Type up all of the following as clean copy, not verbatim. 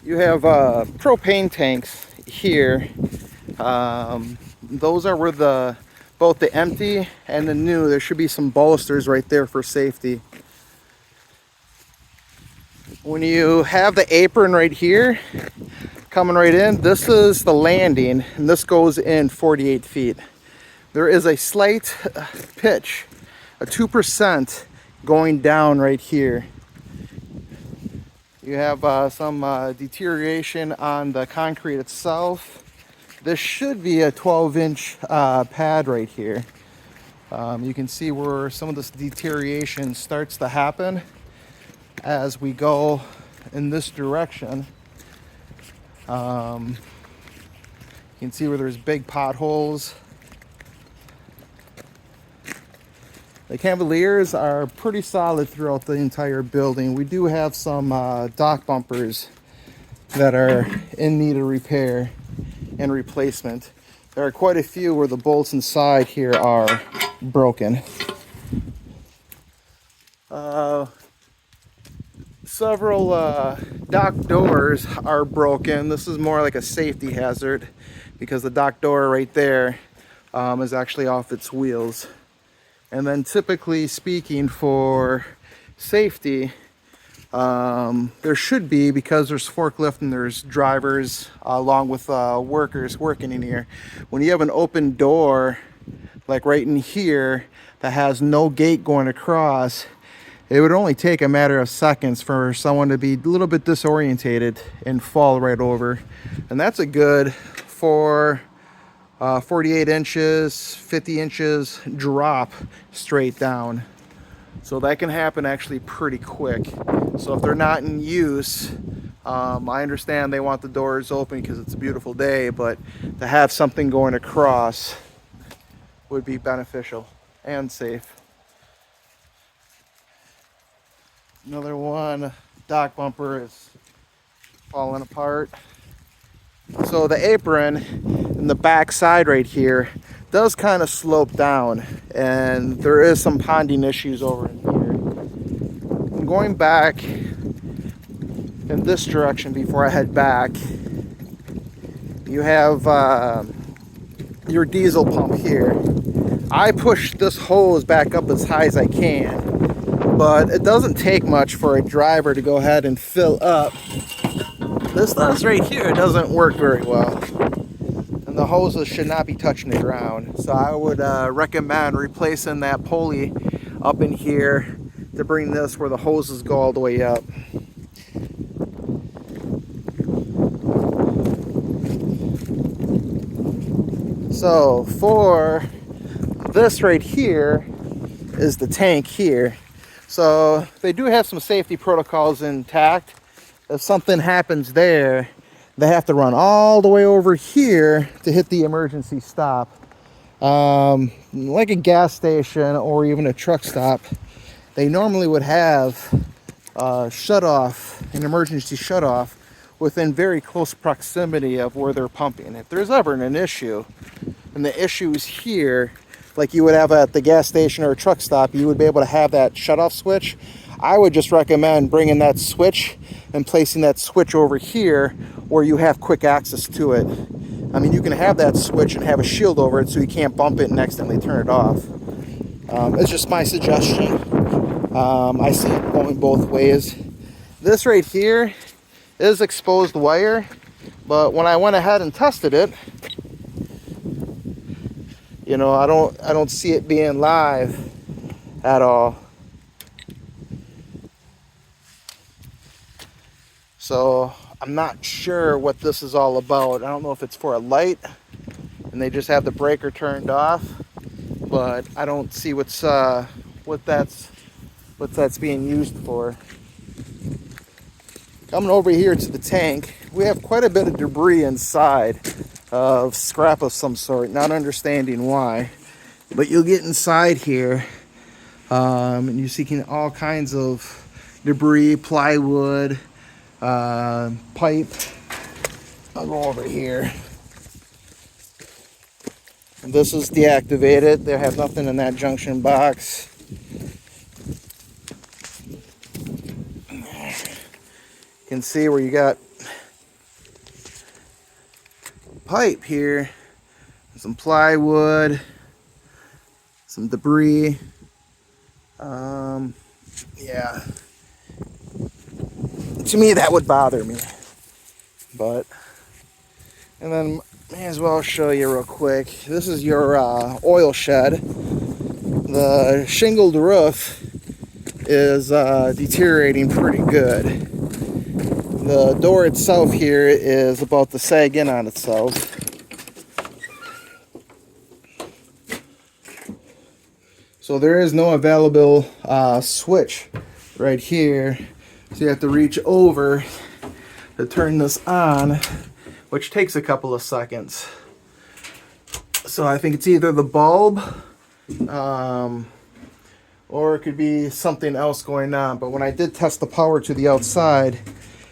You have propane tanks here. Those are where both the empty and the new, there should be some bolsters right there for safety. When you have the apron right here, coming right in, this is the landing, and this goes in 48 feet. There is a slight pitch, a 2% going down right here. You have some deterioration on the concrete itself. This should be a 12-inch pad right here. You can see where some of this deterioration starts to happen as we go in this direction. You can see where there's big potholes. The Cavaliers are pretty solid throughout the entire building. We do have some dock bumpers that are in need of repair and replacement. There are quite a few where the bolts inside here are broken. Several dock doors are broken. This is more like a safety hazard because the dock door right there is actually off its wheels. And then typically speaking, for safety, there should be, because there's forklift and there's drivers along with workers working in here. When you have an open door, like right in here, that has no gate going across, it would only take a matter of seconds for someone to be a little bit disorientated and fall right over. And that's a good 48 inches, 50 inches drop straight down. So that can happen actually pretty quick. So if they're not in use, I understand they want the doors open because it's a beautiful day, but to have something going across would be beneficial and safe. Another one, dock bumper is falling apart. So the apron in the back side right here does kind of slope down, and there is some ponding issues over in here. I'm going back in this direction before I head back. You have your diesel pump here. I push this hose back up as high as I can, but it doesn't take much for a driver to go ahead and fill up. This does right here, it doesn't work very well. And the hoses should not be touching the ground. So I would recommend replacing that pulley up in here to bring this where the hoses go all the way up. So for this right here is the tank here. So they do have some safety protocols intact. If something happens there, they have to run all the way over here to hit the emergency stop. Like a gas station or even a truck stop, they normally would have an emergency shut-off within very close proximity of where they're pumping. If there's ever an issue, and the issue is here, like you would have at the gas station or a truck stop, you would be able to have that shut-off switch. I would just recommend bringing that switch and placing that switch over here where you have quick access to it. I mean, you can have that switch and have a shield over it so you can't bump it and accidentally turn it off. It's just my suggestion. I see it going both ways. This right here is exposed wire, but when I went ahead and tested it, you know, I don't see it being live at all. So I'm not sure what this is all about. I don't know if it's for a light and they just have the breaker turned off, but I don't see what that's being used for. Coming over here to the tank, we have quite a bit of debris inside of scrap of some sort, not understanding why. But you'll get inside here and you're seeing all kinds of debris, plywood, pipe. I'll go over here. And this is deactivated. They have nothing in that junction box. You can see where you got pipe here, some plywood, some debris. Yeah, to me that would bother me, but, and then may as well show you real quick. This is your oil shed. The shingled roof is deteriorating pretty good. The door itself here is about to sag in on itself. So there is no available switch right here. So you have to reach over to turn this on, which takes a couple of seconds. So I think it's either the bulb, or it could be something else going on. But when I did test the power to the outside,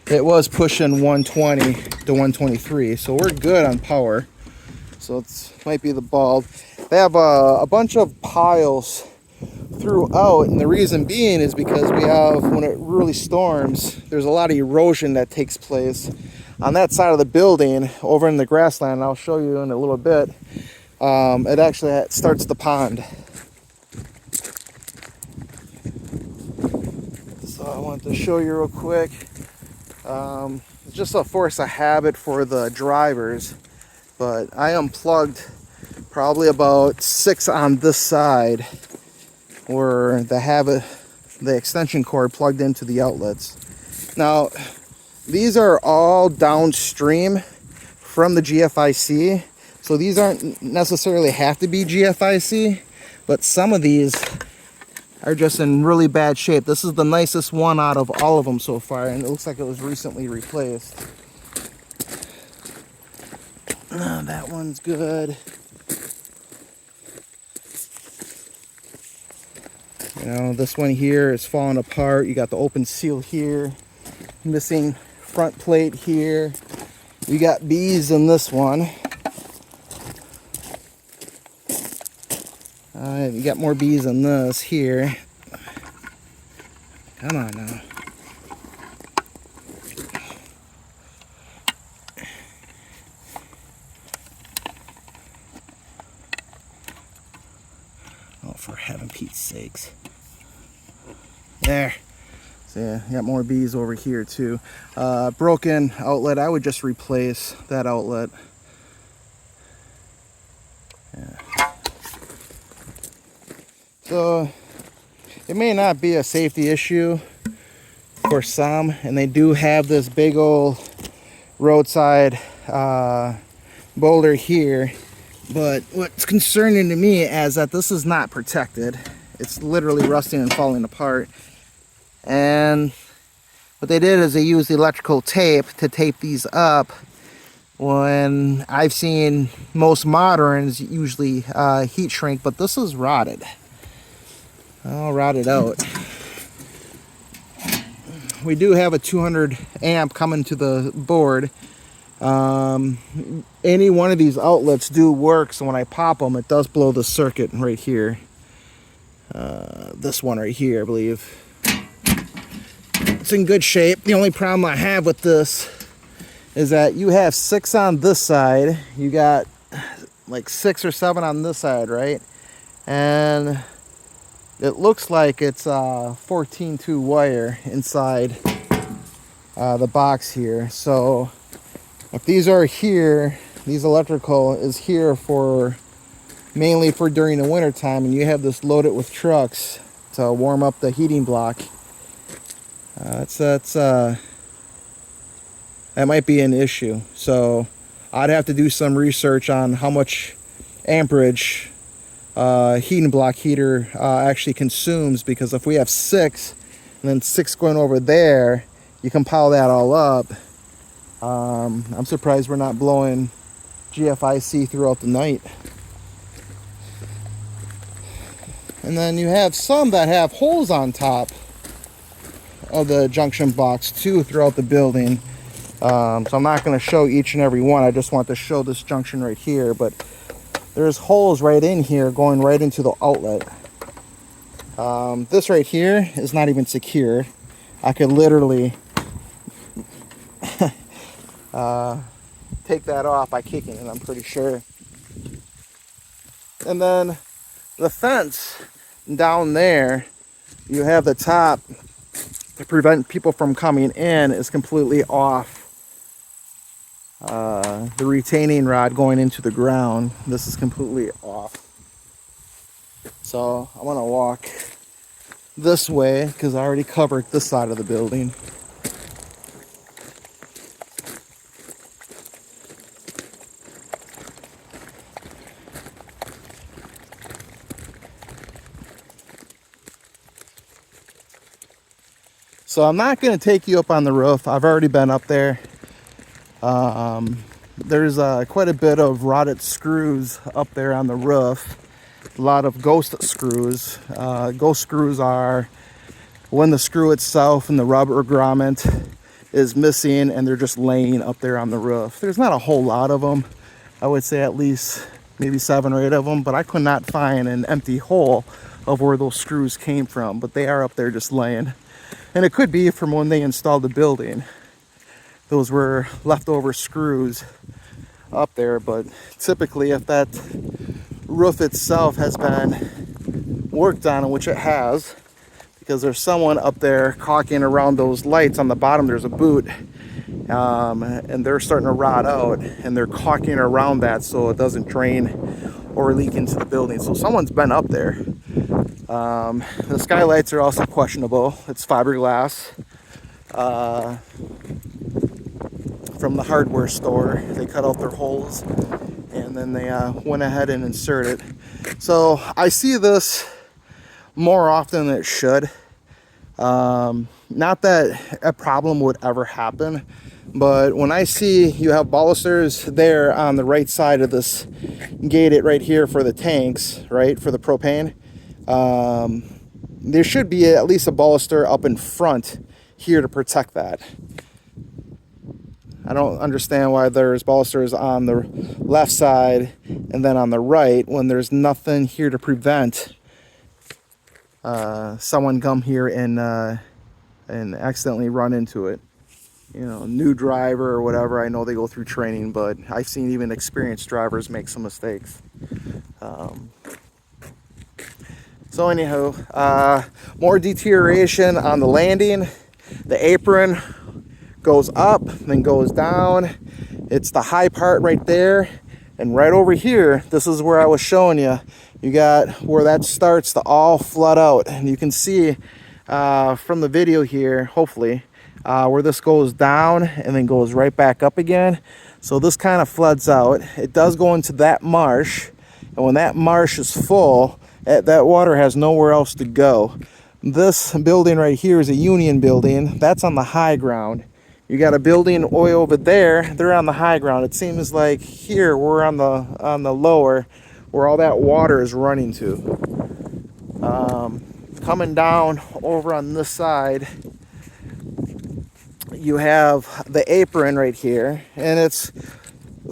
it was pushing 120 to 123. So we're good on power. So it might be the bulb. They have a bunch of piles throughout, and the reason being is because we have, when it really storms, there's a lot of erosion that takes place on that side of the building over in the grassland. I'll show you in a little bit. It actually starts the pond. So I want to show you real quick. It's just a force of habit for the drivers, but I unplugged probably about 6 on this side where they have the extension cord plugged into the outlets. Now, these are all downstream from the GFIC, so these aren't necessarily have to be GFIC, but some of these are just in really bad shape. This is the nicest one out of all of them so far, and it looks like it was recently replaced. That one's good. You know, this one here is falling apart. You got the open seal here, missing front plate here. You got bees in this one. You got more bees in this here. Come on now. Oh, for heaven Pete's sakes. There. So yeah, you got more bees over here too. Broken outlet. I would just replace that outlet. Yeah. So it may not be a safety issue for some, and they do have this big old roadside boulder here, but what's concerning to me is that this is not protected. It's literally rusting and falling apart, and what they did is they used electrical tape to tape these up, when I've seen most moderns usually heat shrink, but this is rotted. All rotted out. We do have a 200 amp coming to the board. Any one of these outlets do work, so when I pop them, it does blow the circuit right here. This one right here, I believe. It's in good shape. The only problem I have with this is that you have 6 on this side. You got like 6 or 7 on this side, right? And it looks like it's 14-2 wire inside the box here. So if these are here, these electrical is here for mainly for during the winter time, and you have this loaded with trucks to warm up the heating block. That might be an issue. So I'd have to do some research on how much amperage heating block heater actually consumes, because if we have 6 and then 6 going over there, you compile that all up. I'm surprised we're not blowing GFIC throughout the night. And then you have some that have holes on top of the junction box too throughout the building. So I'm not going to show each and every one. I just want to show this junction right here, but there's holes right in here going right into the outlet. This right here is not even secure. take take that off by kicking it, I'm pretty sure. And then the fence down there, you have the top to prevent people from coming in, is completely off. The retaining rod going into the ground, this is completely off. So I want to walk this way because I already covered this side of the building. So I'm not going to take you up on the roof. I've already been up there. There's quite a bit of rotted screws up there on the roof. A lot of ghost screws. Ghost screws are when the screw itself and the rubber grommet is missing and they're just laying up there on the roof. There's not a whole lot of them. I would say at least maybe 7 or 8 of them, but I could not find an empty hole of where those screws came from, but they are up there just laying. And it could be from when they installed the building. Those were leftover screws up there, but typically if that roof itself has been worked on, which it has, because there's someone up there caulking around those lights on the bottom, there's a boot, and they're starting to rot out, and they're caulking around that so it doesn't drain or leak into the building. So someone's been up there. The skylights are also questionable. It's fiberglass. From the hardware store. They cut out their holes and then they went ahead and inserted. So I see this more often than it should. Not that a problem would ever happen, but when I see you have balusters there on the right side of this gated right here for the tanks, right, for the propane, there should be at least a baluster up in front here to protect that. I don't understand why there's balusters on the left side and then on the right when there's nothing here to prevent someone come here and accidentally run into it. You know, new driver or whatever. I know they go through training, but I've seen even experienced drivers make some mistakes. So anyhow, more deterioration on the landing. The apron goes up, then goes down. It's the high part right there. And right over here, this is where I was showing you. You got where that starts to all flood out. And you can see from the video here, hopefully, where this goes down and then goes right back up again. So this kind of floods out. It does go into that marsh. And when that marsh is full, that water has nowhere else to go. This building right here is a union building. That's on the high ground. You got a building way over there. They're on the high ground. It seems like here we're on the lower, where all that water is running to. Coming down over on this side, you have the apron right here, and it's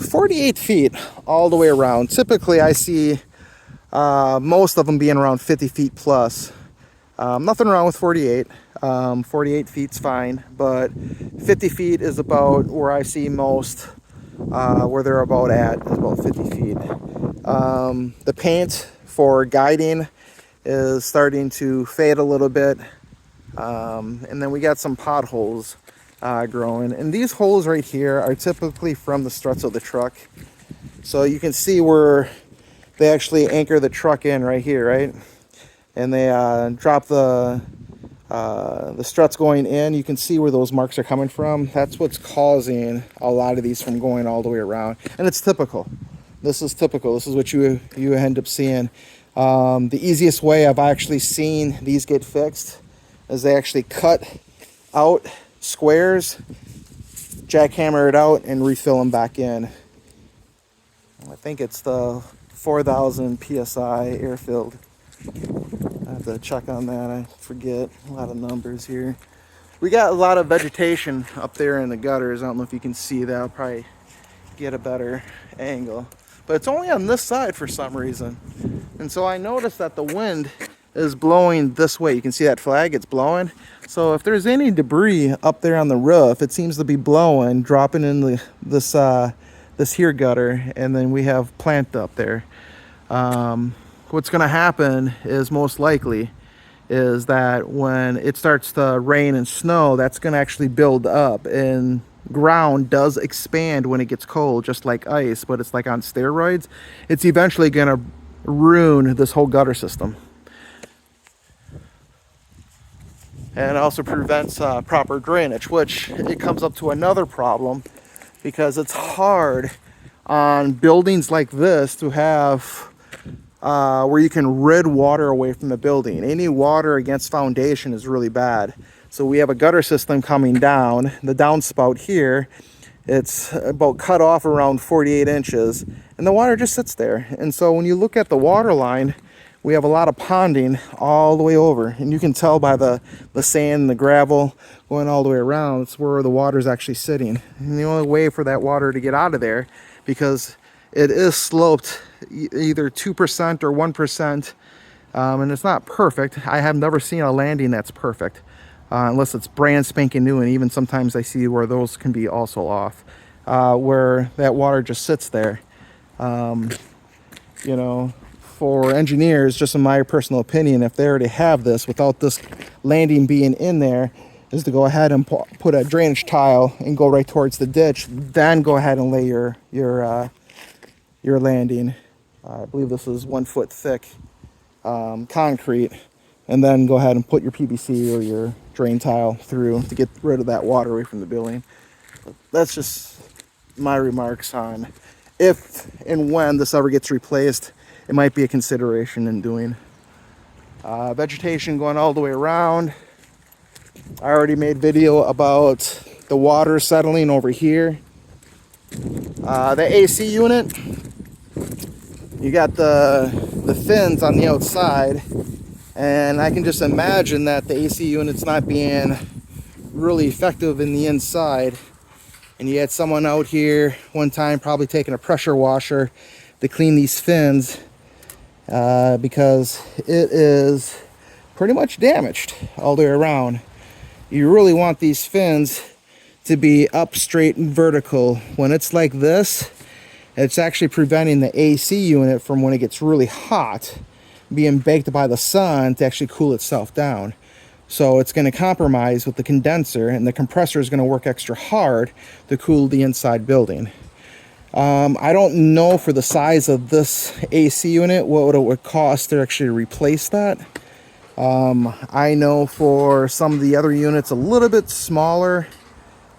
48 feet all the way around. Typically, I see most of them being around 50 feet plus. Nothing wrong with 48. 48 feet's fine, but 50 feet is about where I see most, where they're about at, is about 50 feet. The paint for guiding is starting to fade a little bit, and then we got some potholes growing. And these holes right here are typically from the struts of the truck. So you can see where they actually anchor the truck in right here, right? And they drop the struts going in. You can see where those marks are coming from. That's what's causing a lot of these from going all the way around. And it's typical. This is typical. This is what you end up seeing. The easiest way I've actually seen these get fixed is they actually cut out squares, jackhammer it out, and refill them back in. I think it's the 4,000 PSI air-filled. I have to check on that. I forget a lot of numbers here. We got a lot of vegetation up there in the gutters. I don't know if you can see that. I'll probably get a better angle. But it's only on this side for some reason. And so I noticed that the wind is blowing this way. You can see that flag, it's blowing. So if there's any debris up there on the roof, it seems to be blowing, dropping in this this here gutter, and then we have plant up there. What's going to happen is most likely is that when it starts to rain and snow, that's going to actually build up, and ground does expand when it gets cold, just like ice, but it's like on steroids. It's eventually going to ruin this whole gutter system. And it also prevents proper drainage, which it comes up to another problem, because it's hard on buildings like this to have where you can rid water away from the building. Any water against foundation is really bad. So we have a gutter system coming down. The downspout here, it's about cut off around 48 inches, and the water just sits there. And so when you look at the water line, we have a lot of ponding all the way over, and you can tell by the sand and the gravel going all the way around. It's where the water is actually sitting. And the only way for that water to get out of there, because it is sloped either 2% or 1%, and it's not perfect. I have never seen a landing that's perfect, unless it's brand spanking new, and even sometimes I see where those can be also off, where that water just sits there. You know, for engineers, just in my personal opinion, if they already have this, without this landing being in there, is to go ahead and put a drainage tile and go right towards the ditch, then go ahead and lay your landing. I believe this is 1 foot thick concrete, and then go ahead and put your PVC or your drain tile through to get rid of that water away from the building. That's just my remarks on if and when this ever gets replaced. It might be a consideration in doing. Vegetation going all the way around. I already made video about the water settling over here. The AC unit, you got the fins on the outside, and I can just imagine that the AC unit's not being really effective in the inside. And you had someone out here one time probably taking a pressure washer to clean these fins, because it is pretty much damaged all the way around. You really want these fins to be up straight and vertical. When it's like this, it's actually preventing the AC unit from, when it gets really hot, being baked by the sun to actually cool itself down. So it's going to compromise with the condenser, and the compressor is going to work extra hard to cool the inside building. I don't know for the size of this AC unit what it would cost to actually replace that. I know for some of the other units a little bit smaller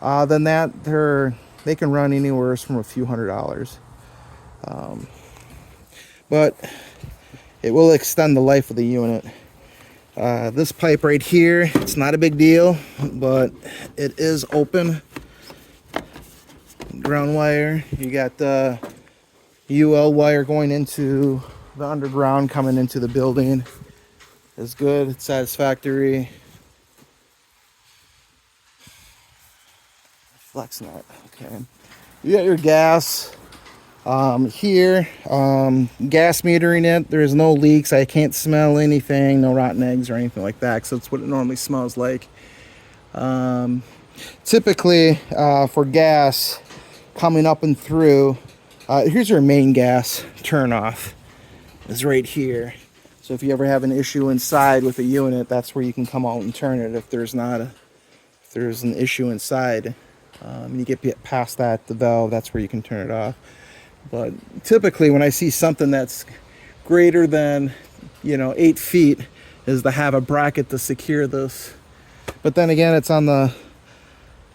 than that, they can run anywhere from a few $100s. But it will extend the life of the unit. This pipe right here, it's not a big deal, but it is open. Ground wire, you got the UL wire going into the underground, coming into the building. It's good, it's satisfactory. Flex nut, okay. You got your gas here, gas metering it. There's no leaks. I can't smell anything, no rotten eggs or anything like that, so that's what it normally smells like. Typically, for gas coming up and through, here's your main gas turn off, is right here. So if you ever have an issue inside with a unit, that's where you can come out and turn it. If there's an issue inside, you get past that, the valve, that's where you can turn it off. But typically when I see something that's greater than 8 feet, is to have a bracket to secure this. But then again, it's on the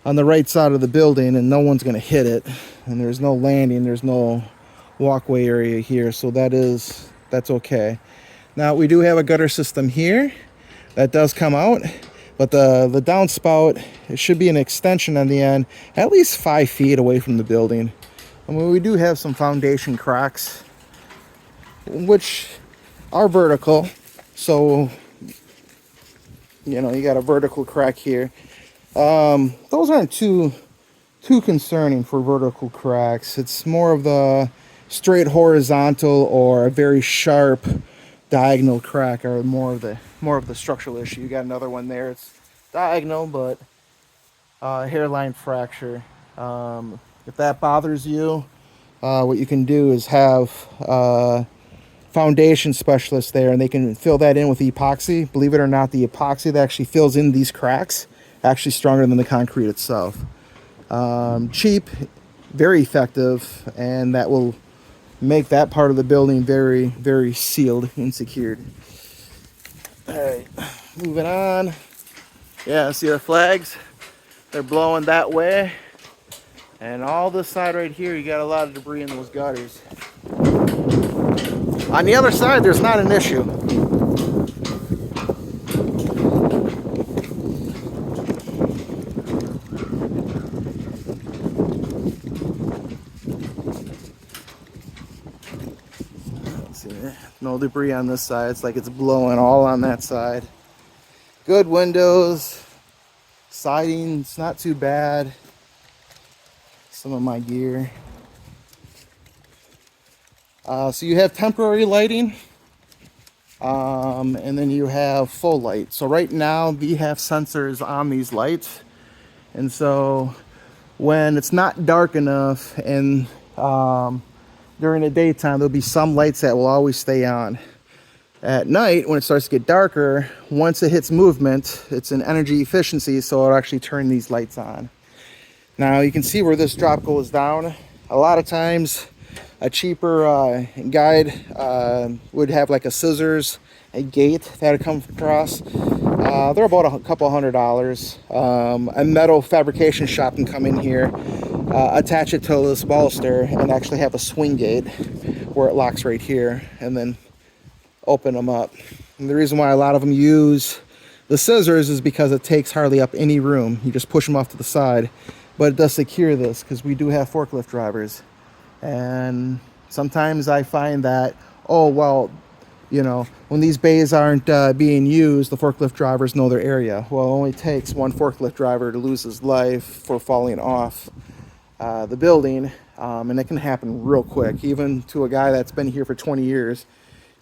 right side of the building, and no one's going to hit it, and there's no landing, there's no walkway area here, so that's okay. Now we do have a gutter system here that does come out, but the downspout, it should be an extension on the end, at least 5 feet away from the building. I mean, we do have some foundation cracks, which are vertical, so you got a vertical crack here. Those aren't too concerning for vertical cracks. It's more of the straight horizontal or a very sharp diagonal crack are more of the structural issue. You got another one there. It's diagonal, but hairline fracture. If that bothers you, what you can do is have foundation specialists there, and they can fill that in with epoxy. Believe it or not, the epoxy that actually fills in these cracks actually stronger than the concrete itself. Cheap, very effective, and that will make that part of the building very, very sealed and secured. All right, moving on. Yeah, see the flags? They're blowing that way. And all this side right here, you got a lot of debris in those gutters. On the other side, there's not an issue. Let's see, no debris on this side. It's like it's blowing all on that side. Good windows. Siding's not too bad. Some of my gear. So you have temporary lighting, and then you have full light. So right now we have sensors on these lights, and so when it's not dark enough and during the daytime, there'll be some lights that will always stay on. At night, when it starts to get darker, once it hits movement, it's an energy efficiency, so it'll actually turn these lights on. Now you can see where this drop goes down. A lot of times a cheaper guide would have like a scissors, a gate that would come across. They're about a couple $100. A metal fabrication shop can come in here, attach it to this baluster, and actually have a swing gate where it locks right here, and then open them up. And the reason why a lot of them use the scissors is because it takes hardly up any room. You just push them off to the side. But it does secure this because we do have forklift drivers. And sometimes I find that, oh, well, you know, when these bays aren't being used, the forklift drivers know their area. Well, it only takes one forklift driver to lose his life for falling off the building. And it can happen real quick. Even to a guy that's been here for 20 years,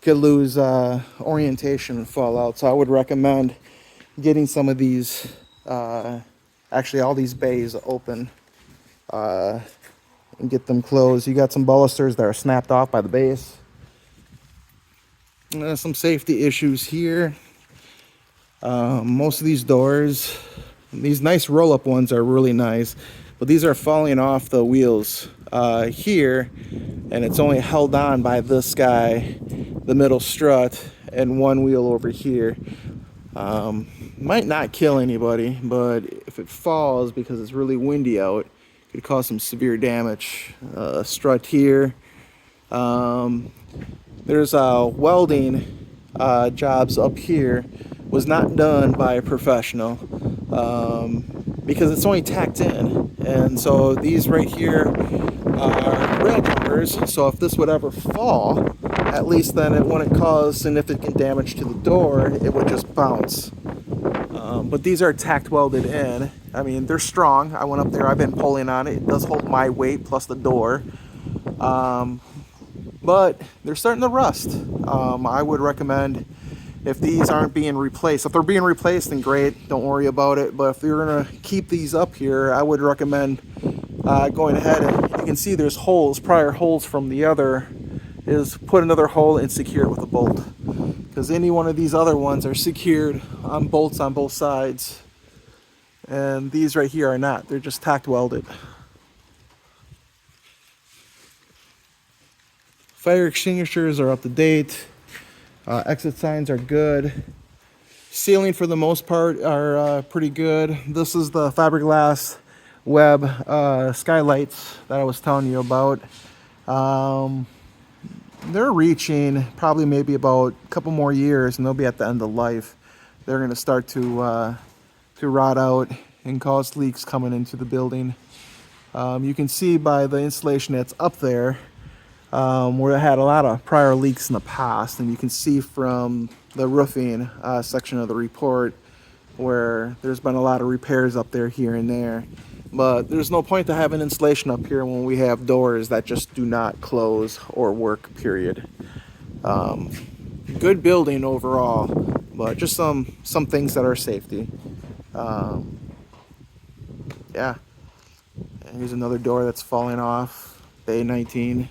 could lose orientation and fall out. So I would recommend getting some of these actually all these bays open and get them closed. You got some balusters that are snapped off by the base. Some safety issues here. Most of these doors, these nice roll-up ones are really nice, but these are falling off the wheels here, and it's only held on by this guy, the middle strut, and one wheel over here. Might not kill anybody, but if it falls because it's really windy out, it could cause some severe damage. Strut here. There's welding jobs up here. Was not done by a professional because it's only tacked in, and so these right here are rail jumpers. So if this would ever fall, at least then it wouldn't cause significant damage to the door. It would just bounce. But these are tacked welded in. I mean, they're strong. I went up there, I've been pulling on it. It does hold my weight plus the door. But they're starting to rust. I would recommend, if these aren't being replaced, if they're being replaced, then great, don't worry about it. But if you're gonna keep these up here, I would recommend going ahead, and you can see there's holes, prior holes from the other, is put another hole and secure it with a bolt. Because any one of these other ones are secured on bolts on both sides. And these right here are not, they're just tack welded. Fire extinguishers are up to date. Exit signs are good. Ceiling for the most part are pretty good. This is the fiberglass web skylights that I was telling you about. They're reaching probably maybe about a couple more years, and they'll be at the end of life. They're going to start to rot out and cause leaks coming into the building. You can see by the insulation that's up there where it had a lot of prior leaks in the past, and you can see from the roofing section of the report where there's been a lot of repairs up there here and there. But there's no point to having insulation up here when we have doors that just do not close or work, period. Good building overall, but just some things that are safety. Yeah. And here's another door that's falling off. A19.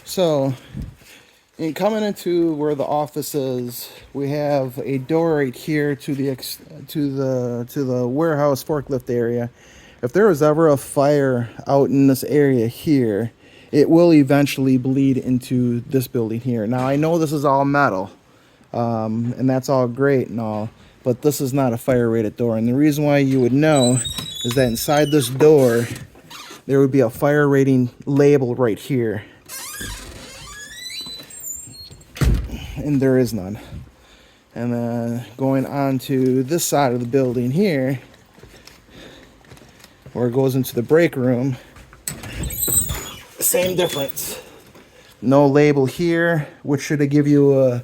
So, in coming into where the office is, we have a door right here to the warehouse forklift area. If there was ever a fire out in this area here, it will eventually bleed into this building here. Now I know this is all metal, and that's all great and all, but this is not a fire rated door. And the reason why you would know is that inside this door, there would be a fire rating label right here. And there is none. And then going on to this side of the building here, where it goes into the break room, same difference. No label here, which should give you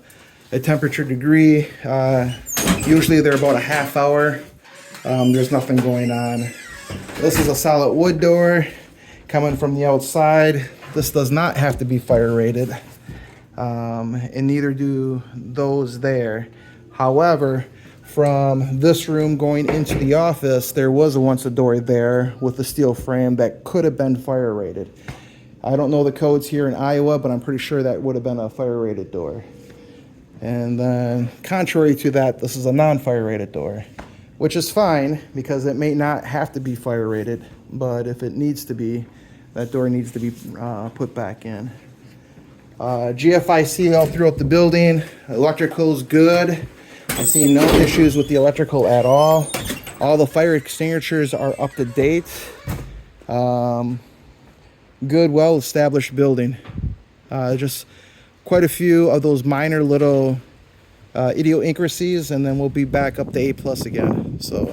a temperature degree. Usually they're about a half hour. There's nothing going on. This is a solid wood door coming from the outside. This does not have to be fire rated. And neither do those there. However, from this room going into the office, there was once a door there with a steel frame that could have been fire rated. I don't know the codes here in Iowa, but I'm pretty sure that would have been a fire rated door. And then contrary to that, this is a non-fire rated door, which is fine because it may not have to be fire rated, but if it needs to be, that door needs to be put back in. GFIC all throughout the building. Electrical's good. I see no issues with the electrical at all. All the fire extinguishers are up to date. Good, well-established building. Just quite a few of those minor little idiosyncrasies, and then we'll be back up to A+ again. So